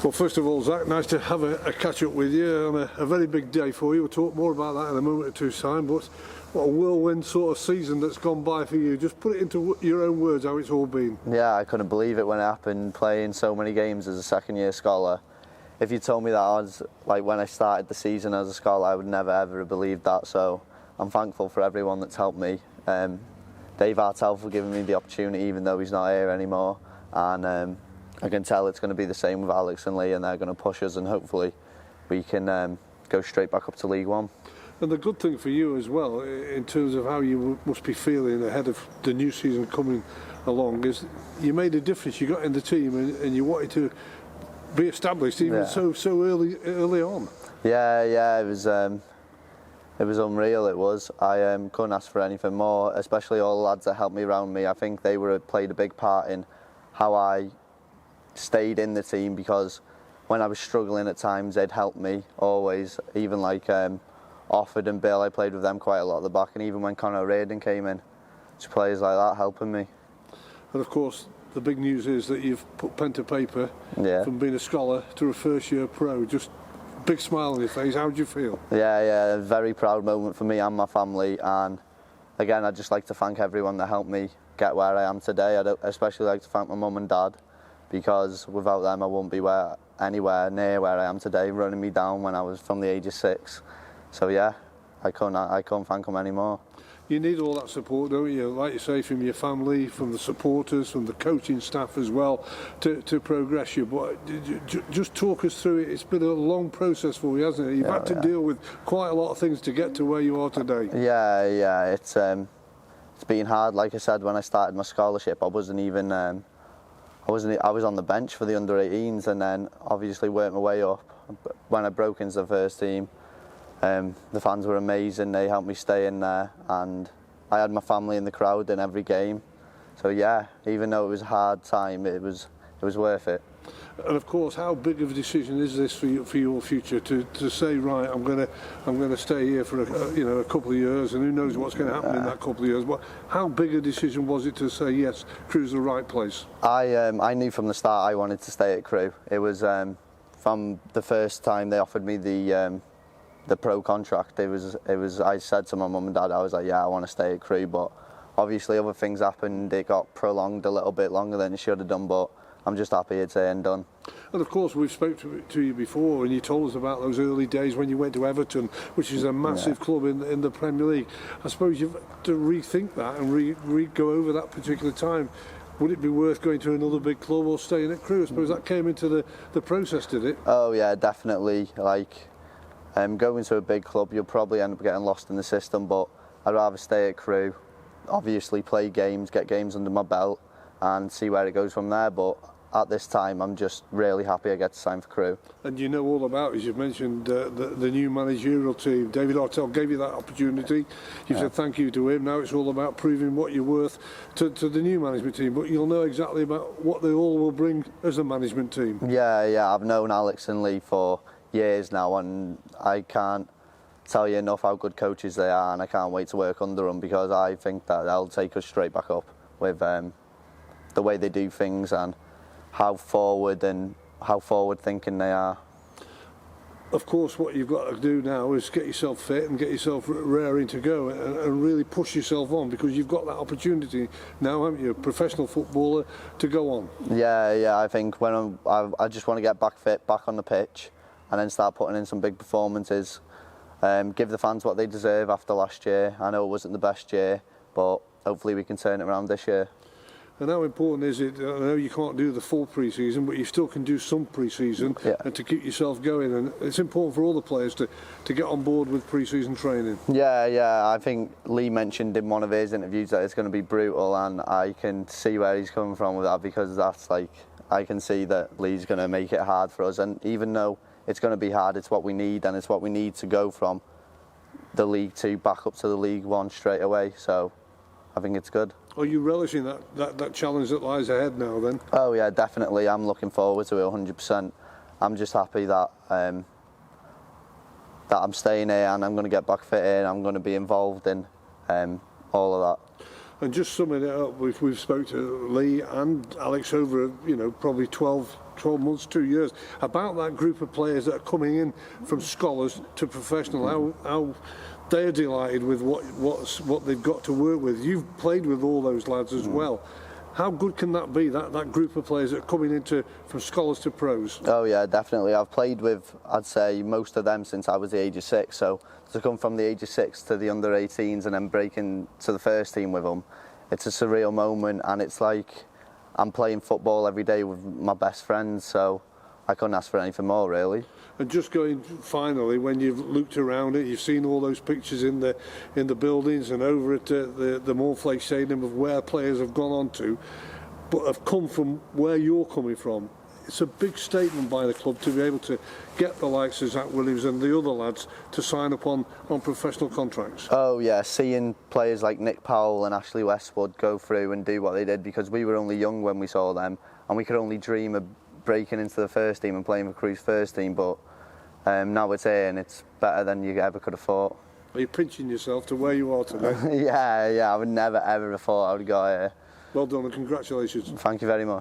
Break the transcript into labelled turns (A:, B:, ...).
A: Well, first of all, Zac, nice to have a catch-up with you on a very big day for you. We'll talk more about that in a moment or two's time, but what a whirlwind sort of season that's gone by for you. Just put it into your own words, how it's all been.
B: Yeah, I couldn't believe it when it happened, playing so many games as a second-year scholar. If you told me that I was, like, when I started the season as a scholar, I would never ever have believed that, so I'm thankful for everyone that's helped me. Dave Hartel for giving me the opportunity, even though he's not here anymore, and I can tell it's going to be the same with Alex and Lee, and they're going to push us, and hopefully we can go straight back up to League One.
A: And the good thing for you as well, in terms of how you must be feeling ahead of the new season coming along, is you made a difference. You got in the team and you wanted to be established even so early on.
B: Yeah, it was unreal. It was. I couldn't ask for anything more, especially all the lads that helped me around me. I think they played a big part in how I stayed in the team, because when I was struggling at times, they'd help me always. Even like Offord and Bill, I played with them quite a lot at the back, and even when Conor Reardon came in, just players like that helping me. And
A: of course, the big news is that you've put pen to paper from being a scholar to a first-year pro. Just big smile on your face. How do you feel?
B: Yeah, a very proud moment for me and my family. And again, I'd just like to thank everyone that helped me get where I am today. I'd especially like to thank my mum and dad, because without them I wouldn't be anywhere near where I am today, running me down when I was from the age of 6. So yeah, I can't thank them anymore.
A: You need all that support, don't you? Like you say, from your family, from the supporters, from the coaching staff as well, to progress you. But just talk us through it. It's been a long process for you, hasn't it? You've had to deal with quite a lot of things to get to where you are today.
B: Yeah, it's been hard. Like I said, when I started my scholarship, I wasn't even I was on the bench for the under-18s, and then obviously worked my way up. When I broke into the first team, the fans were amazing. They helped me stay in there, and I had my family in the crowd in every game. So yeah, even though it was a hard time, it was worth it.
A: And of course, how big of a decision is this for your future to say, right, I'm going to stay here for a couple of years, and who knows what's going to happen in that couple of years? But how big a decision was it to say, yes, Crewe's the right place? I
B: knew from the start I wanted to stay at Crewe. It was from the first time they offered me the pro contract. It was. I said to my mum and dad, I was like, yeah, I want to stay at Crewe, but obviously other things happened. It got prolonged a little bit longer than it should have done, but I'm just happy it's here and done.
A: And of course, we've spoken to you before, and you told us about those early days when you went to Everton, which is a massive club in the Premier League. I suppose you've to rethink that and go over that particular time. Would it be worth going to another big club or staying at Crewe? I suppose that came into the process, did it?
B: Oh yeah, definitely. Like going to a big club, you'll probably end up getting lost in the system, but I'd rather stay at Crewe, obviously play games, get games under my belt, and see where it goes from there. But at this time, I'm just really happy I get to sign for Crewe.
A: And you know all about, as you've mentioned, the new managerial team. David Hartel gave you that opportunity. You said thank you to him. Now it's all about proving what you're worth to the new management team. But you'll know exactly about what they all will bring as a management team.
B: Yeah. I've known Alex and Lee for years now, and I can't tell you enough how good coaches they are, and I can't wait to work under them, because I think that they'll take us straight back up with the way they do things and how forward thinking they are.
A: Of course, what you've got to do now is get yourself fit and get yourself raring to go and really push yourself on, because you've got that opportunity now, haven't you, a professional footballer, to go on.
B: Yeah. I think when I just want to get back fit, back on the pitch, and then start putting in some big performances. Give the fans what they deserve after last year. I know it wasn't the best year, but hopefully we can turn it around this year.
A: And how important is it? I know you can't do the full pre-season, but you still can do some pre-season and to keep yourself going. And it's important for all the players to get on board with pre-season training.
B: Yeah. I think Lee mentioned in one of his interviews that it's going to be brutal, and I can see where he's coming from with that, because that's like, I can see that Lee's going to make it hard for us. And even though it's going to be hard, it's what we need, and it's what we need to go from the League 2 back up to the League 1 straight away. So I think it's good. Are you relishing that challenge that lies ahead now then? Oh yeah, definitely. I'm looking forward to it 100%. I'm just happy that that I'm staying here and I'm going to get back fit in. I'm going to be involved in all of that.
A: And just summing it up, we've spoke to Lee and Alex over, probably 12 months, 2 years, about that group of players that are coming in from scholars to professional, how they're delighted with what they've got to work with. You've played with all those lads as well. How good can that be, that group of players that are coming into from scholars to pros?
B: Oh yeah, definitely. I've played with, I'd say, most of them since I was the age of 6. So to come from the age of 6 to the under 18s and then breaking to the first team with them, it's a surreal moment, and it's like I'm playing football every day with my best friends. So I couldn't ask for anything more, really.
A: And just going finally, when you've looked around it, you've seen all those pictures in the buildings and over at the Mornflake Stadium of where players have gone on to, but have come from where you're coming from. It's a big statement by the club to be able to get the likes of Zac Williams and the other lads to sign up on professional contracts.
B: Oh yeah, seeing players like Nick Powell and Ashley Westwood go through and do what they did, because we were only young when we saw them and we could only dream of breaking into the first team and playing for Crew's first team, but now it's here and it's better than you ever could have thought.
A: Are you pinching yourself to where you are today?
B: Yeah, I would never ever have thought I would go here.
A: Well done and congratulations.
B: Thank you very much.